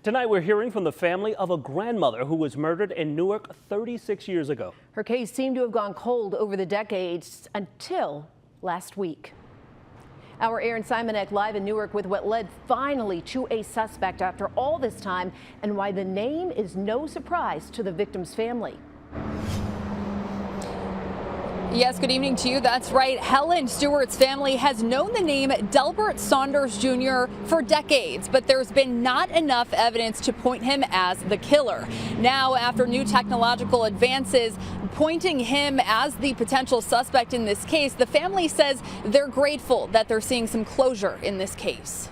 Tonight we're hearing from the family of a grandmother who was murdered in Newark 36 years ago. Her case seemed to have gone cold over the decades until last week. Our Aaron Simonek live in Newark with what led finally to a suspect after all this time and why the name is no surprise to the victim's family. Yes, good evening to you. That's right. Helen Stuart's family has known the name Delbert Saunders Jr. for decades, but there's been not enough evidence to point him as the killer. Now, after new technological advances pointing him as the potential suspect in this case, the family says they're grateful that they're seeing some closure in this case.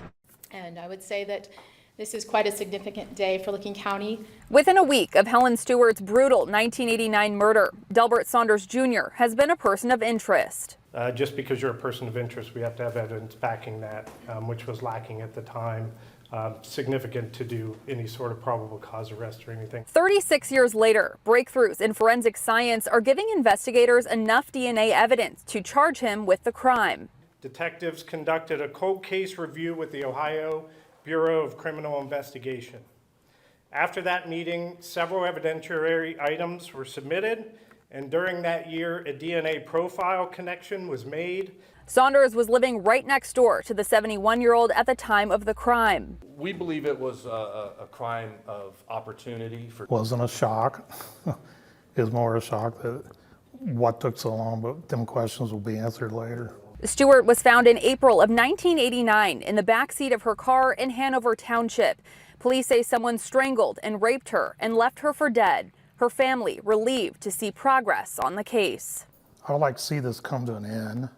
And I would say that this is quite a significant day for Licking County. Within a week of Helen Stuart's brutal 1989 murder, Delbert Saunders Jr. has been a person of interest. Just because you're a person of interest, we have to have evidence backing that, which was lacking at the time. Significant to do any sort of probable cause arrest or anything. 36 years later, breakthroughs in forensic science are giving investigators enough DNA evidence to charge him with the crime. Detectives conducted a cold case review with the Ohio Bureau of Criminal Investigation. After that meeting, several evidentiary items were submitted, and during that year, a DNA profile connection was made. Saunders was living right next door to the 71-year-old at the time of the crime. We believe it was a crime of opportunity. It wasn't a shock. It was more a shock that what took so long, but them questions will be answered later. Stuart was found in April of 1989 in the backseat of her car in Hanover Township. Police say someone strangled and raped her and left her for dead. Her family relieved to see progress on the case. I would like to see this come to an end.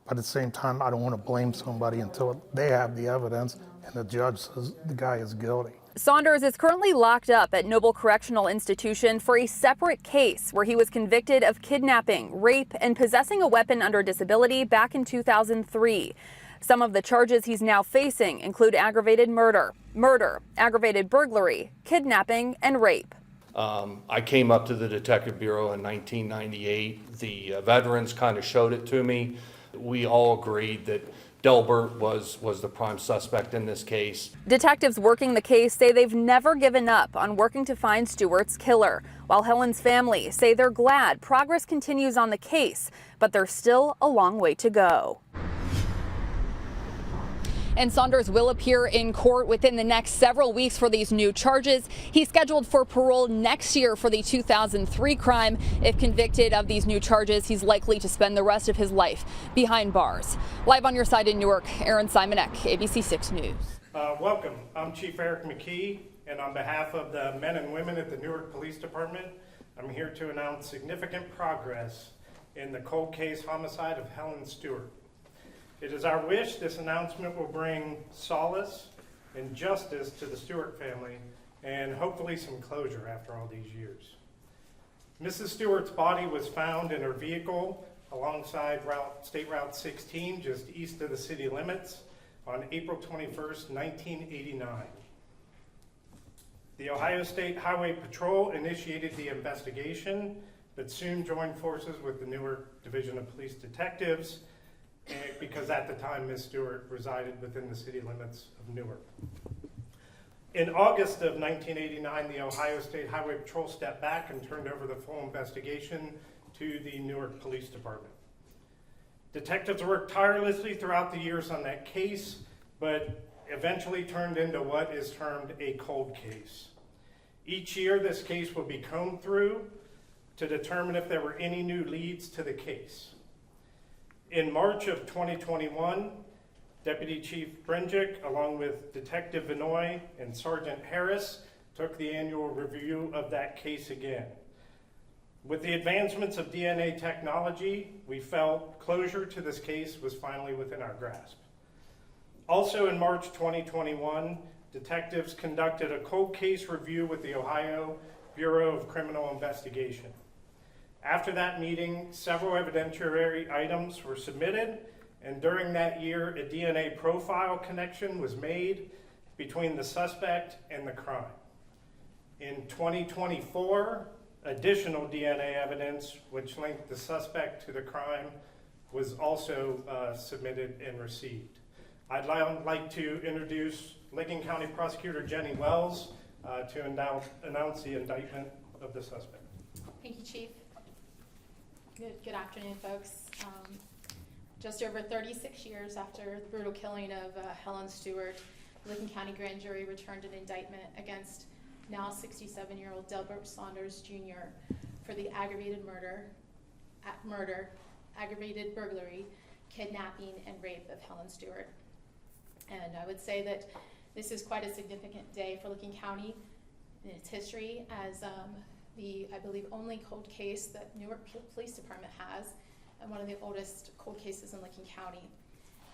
But at the same time, I don't want to blame somebody until they have the evidence and the judge says the guy is guilty. Saunders is currently locked up at Noble Correctional Institution for a separate case where he was convicted of kidnapping, rape, and possessing a weapon under disability back in 2003. Some of the charges he's now facing include aggravated murder, aggravated burglary, kidnapping, and rape. I came up to the Detective Bureau in 1998. The veterans kind of showed it to me. We all agreed that Delbert was the prime suspect in this case. Detectives working the case say they've never given up on working to find Stuart's killer, while Helen's family say they're glad progress continues on the case, but there's still a long way to go. And Saunders will appear in court within the next several weeks for these new charges. He's scheduled for parole next year for the 2003 crime. If convicted of these new charges, he's likely to spend the rest of his life behind bars. Live on your side in Newark, Aaron Simonek, ABC 6 News. Welcome. I'm Chief Eric McKee, and on behalf of the men and women at the Newark Police Department, I'm here to announce significant progress in the cold case homicide of Helen Stuart. It is our wish this announcement will bring solace and justice to the Stuart family and hopefully some closure after all these years. Mrs. Stuart's body was found in her vehicle alongside State Route 16 just east of the city limits on April 21st, 1989. The Ohio State Highway Patrol initiated the investigation, but soon joined forces with the Newark Division of Police Detectives because at the time Ms. Stuart resided within the city limits of Newark. In August of 1989, the Ohio State Highway Patrol stepped back and turned over the full investigation to the Newark Police Department. Detectives worked tirelessly throughout the years on that case, but eventually turned into what is termed a cold case. Each year, this case will be combed through to determine if there were any new leads to the case. In March of 2021, Deputy Chief Brinjic, along with Detective Vanoy and Sergeant Harris, took the annual review of that case again. With the advancements of DNA technology, we felt closure to this case was finally within our grasp. Also in March 2021, detectives conducted a cold case review with the Ohio Bureau of Criminal Investigation. After that meeting, several evidentiary items were submitted, and during that year, a DNA profile connection was made between the suspect and the crime. In 2024, additional DNA evidence which linked the suspect to the crime was also submitted and received. I'd like to introduce Licking County Prosecutor Jenny Wells to announce the indictment of the suspect. Thank you, Chief. Good afternoon, folks. Just over 36 years after the brutal killing of Helen Stuart, the Licking County Grand Jury returned an indictment against now 67-year-old Delbert Saunders Jr. for the aggravated murder, aggravated burglary, kidnapping, and rape of Helen Stuart. And I would say that this is quite a significant day for Licking County in its history as the, I believe, only cold case that Newark Police Department has, and one of the oldest cold cases in Licking County.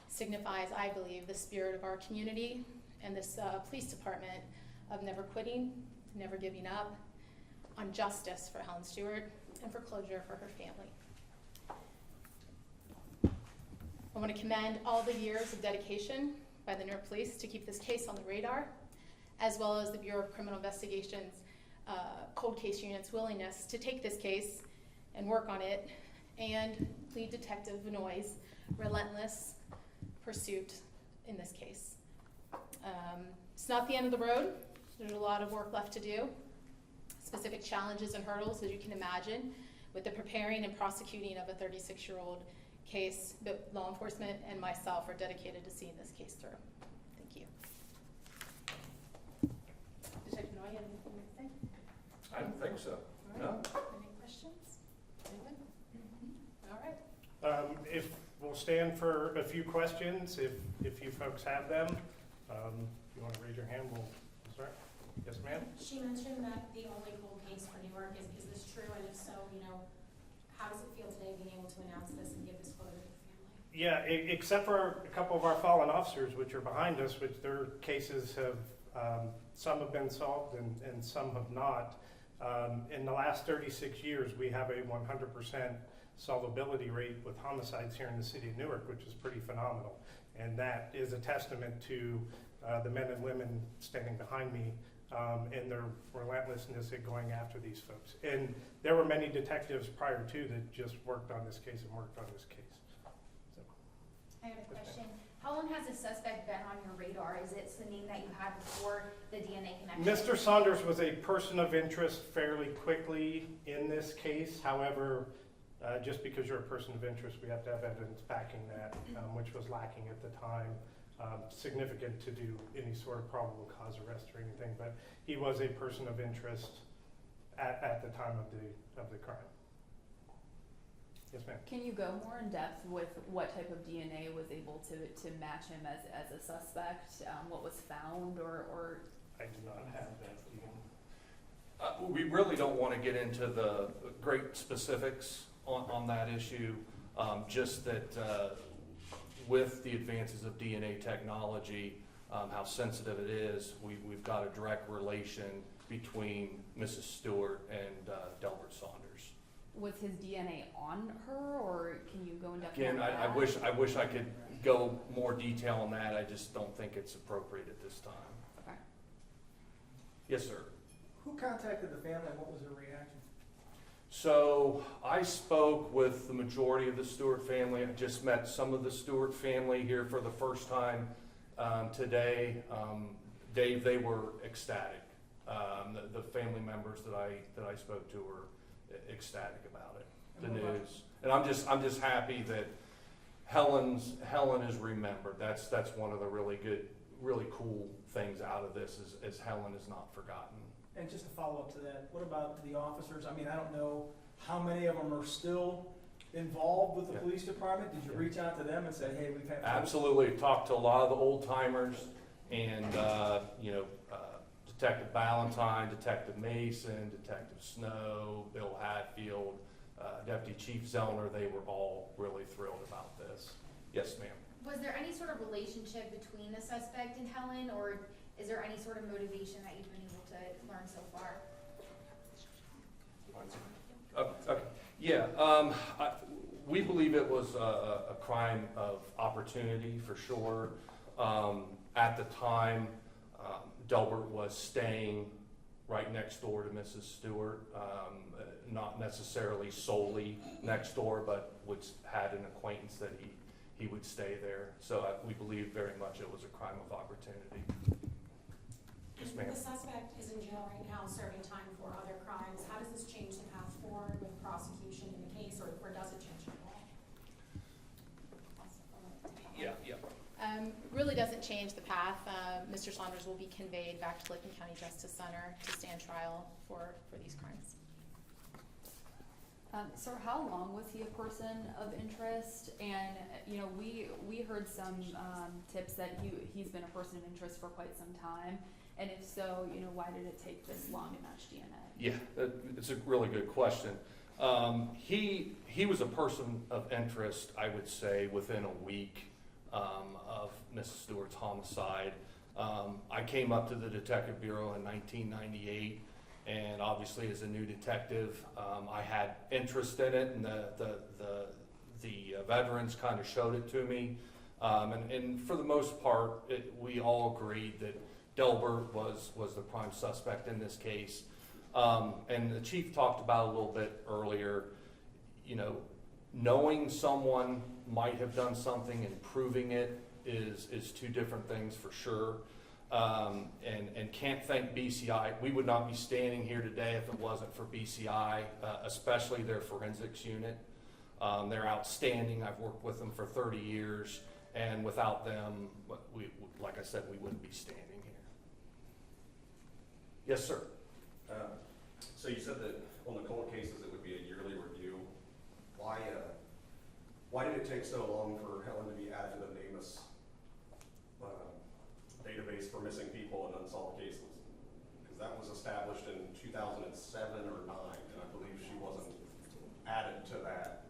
Signifies, I believe, the spirit of our community and this police department of never quitting, never giving up on justice for Helen Stuart and for closure for her family. I want to commend all the years of dedication by the Newark Police to keep this case on the radar, as well as the Bureau of Criminal Investigation's cold case unit's willingness to take this case and work on it, and lead Detective Vanoy's relentless pursuit in this case. It's not the end of the road. There's a lot of work left to do. Specific challenges and hurdles, as you can imagine, with the preparing and prosecuting of a 36-year-old case, but law enforcement and myself are dedicated to seeing this case through. Thank you. Detective Vanoy, you have anything to say? I don't think so. All right. No. Any questions? Anyone? All right. If we'll stand for a few questions, if you folks have them. If you want to raise your hand, we'll start. Yes, ma'am? She mentioned that the only cold case for Newark. Is this true? And if so, how does it feel today being able to announce this and give this closure to the family? Yeah, except for a couple of our fallen officers, which are behind us, which their cases have, some have been solved and some have not. In the last 36 years, we have a 100% solvability rate with homicides here in the city of Newark, which is pretty phenomenal. And that is a testament to the men and women standing behind me and their relentlessness at going after these folks. And there were many detectives prior to that just worked on this case and worked on this case. So. I have a question. How long has a suspect been on your radar? Is it the name that you had before the DNA connection? Mr. Saunders was a person of interest fairly quickly in this case. However, just because you're a person of interest, we have to have evidence backing that, which was lacking at the time. Significant to do any sort of probable cause arrest or anything, but he was a person of interest at the time of the crime. Yes, ma'am. Can you go more in depth with what type of DNA was able to match him as a suspect? What was found or? I do not have that. We really don't want to get into the great specifics on that issue, just that with the advances of DNA technology, how sensitive it is, we've got a direct relation between Mrs. Stewart and Delbert Saunders. Was his DNA on her, or can you go in depth? Again, I wish I could go more detail on that. I just don't think it's appropriate at this time. Okay. Yes, sir. Who contacted the family and what was their reaction? So I spoke with the majority of the Stewart family. I just met some of the Stewart family here for the first time today. Dave, they were ecstatic. The family members that I spoke to were ecstatic about it. The news, and I'm just happy that Helen is remembered. That's one of the really cool things out of this is Helen is not forgotten. And just to follow up to that, what about the officers? I mean, I don't know how many of them are still involved with the police department. Did you reach out to them and say, hey, we've had... Absolutely. Talked to a lot of the old timers and, Detective Ballantyne, Detective Mason, Detective Snow, Bill Hatfield, Deputy Chief Zellner. They were all really thrilled about this. Yes, ma'am. Was there any sort of relationship between the suspect and Helen, or is there any sort of motivation that you've been able to learn so far? Okay. Yeah. We believe it was a crime of opportunity for sure. At the time, Delbert was staying right next door to Mrs. Stewart, not necessarily solely next door, but had an acquaintance that he would stay there. So we believe very much it was a crime of opportunity. in jail right now serving time for other crimes. How does this change the path forward with prosecution in the case, or does it change it at all? Really doesn't change the path. Mr. Saunders will be conveyed back to Licking County Justice Center to stand trial for these crimes. Sir, how long was he a person of interest? And you know, we heard some tips that he's been a person of interest for quite some time. And if so, you know, why did it take this long to match DNA? Yeah, it's a really good question. He was a person of interest, I would say, within a week of Mrs. Stewart's homicide. I came up to the Detective Bureau in 1998, and obviously as a new detective, I had interest in it, and the veterans kind of showed it to me. And for the most part, we all agreed that Delbert was the prime suspect in this case. And the chief talked about a little bit earlier, you know, knowing someone might have done something and proving it is two different things for sure. And can't thank BCI. We would not be standing here today if it wasn't for BCI, especially their forensics unit. They're outstanding. I've worked with them for 30 years, and without them, like I said, we wouldn't be standing here. Yes, sir. So you said that on the cold cases it would be a yearly review. Why did it take so long for Helen to be added to the NamUs database for missing people and unsolved cases? Because that was established in 2007 or 9, and I believe she wasn't added to that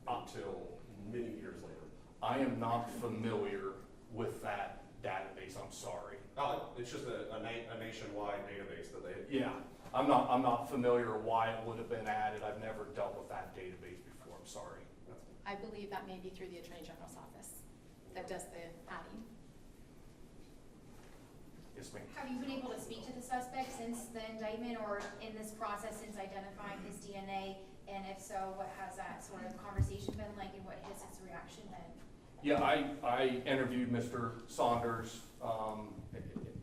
until many years later. I am not familiar with that database. I'm sorry. It's just a nationwide database that they. Yeah, I'm not familiar why it would have been added. I've never dealt with that database before. I'm sorry. I believe that may be through the Attorney General's office that does the adding. Yes, ma'am. Have you been able to speak to the suspect since the indictment, or in this process since identifying his DNA? And if so, what has that sort of conversation been like, and what has his reaction been? Yeah, I interviewed Mr. Saunders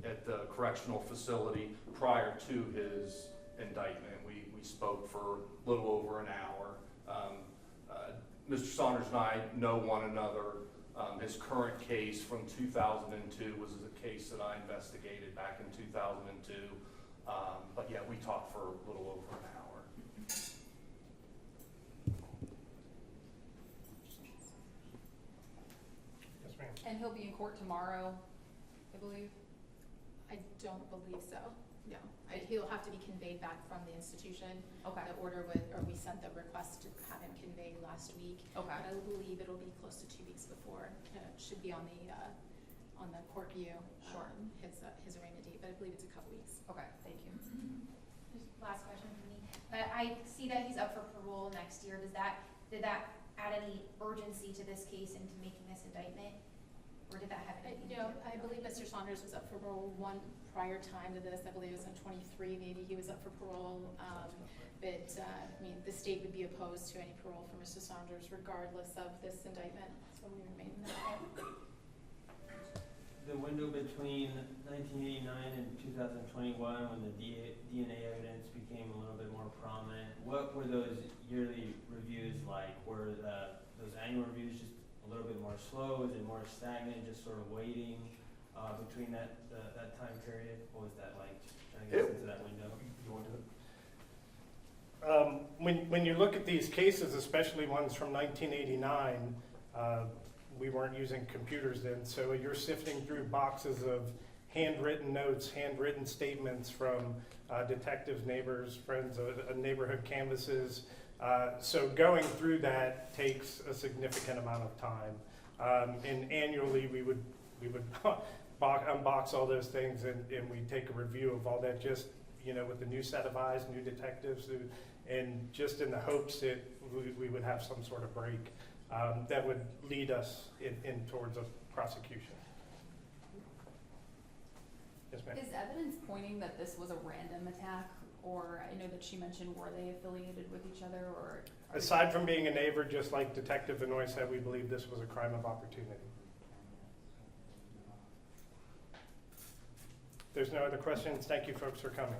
at the correctional facility prior to his indictment. We spoke for a little over an hour. Mr. Saunders and I know one another. His current case from 2002 was a case that I investigated back in 2002. But yeah, we talked for a little over an hour. Yes, ma'am. And he'll be in court tomorrow, I believe. I don't believe so. No, he'll have to be conveyed back from the institution. Okay. We sent the request to have him conveyed last week. Okay. But I believe it'll be close to 2 weeks before. It should be on the court view. Sure. His arraignment date, but I believe it's a couple weeks. Okay, thank you. Just last question for me. I see that he's up for parole next year. Did that add any urgency to this case and to making this indictment? Or did that have anything to do with it? I believe Mr. Saunders was up for parole one prior time to this. I believe it was in 23, maybe he was up for parole. But I mean, the state would be opposed to any parole for Mr. Saunders regardless of this indictment. So we remain in that. The window between 1989 and 2021, when the DNA evidence became a little bit more prominent, what were those yearly reviews like? Were those annual reviews just a little bit more slow? Is it more stagnant, just sort of waiting between that time period? What was that like? Trying to get into that window. You want to do it? When you look at these cases, especially ones from 1989, we weren't using computers then, so you're sifting through boxes of handwritten notes, handwritten statements from detectives, neighbors, friends, neighborhood canvases. So going through that takes a significant amount of time. And annually we would unbox all those things and we'd take a review of all that, just, you know, with the new set of eyes, new detectives, and just in the hopes that we would have some sort of break that would lead us in towards a prosecution. Yes, ma'am. Is evidence pointing that this was a random attack? Or I know that she mentioned, were they affiliated with each other? Or aside from being a neighbor, just like Detective Vanoy said, we believe this was a crime of opportunity. There's no other questions. Thank you folks for coming.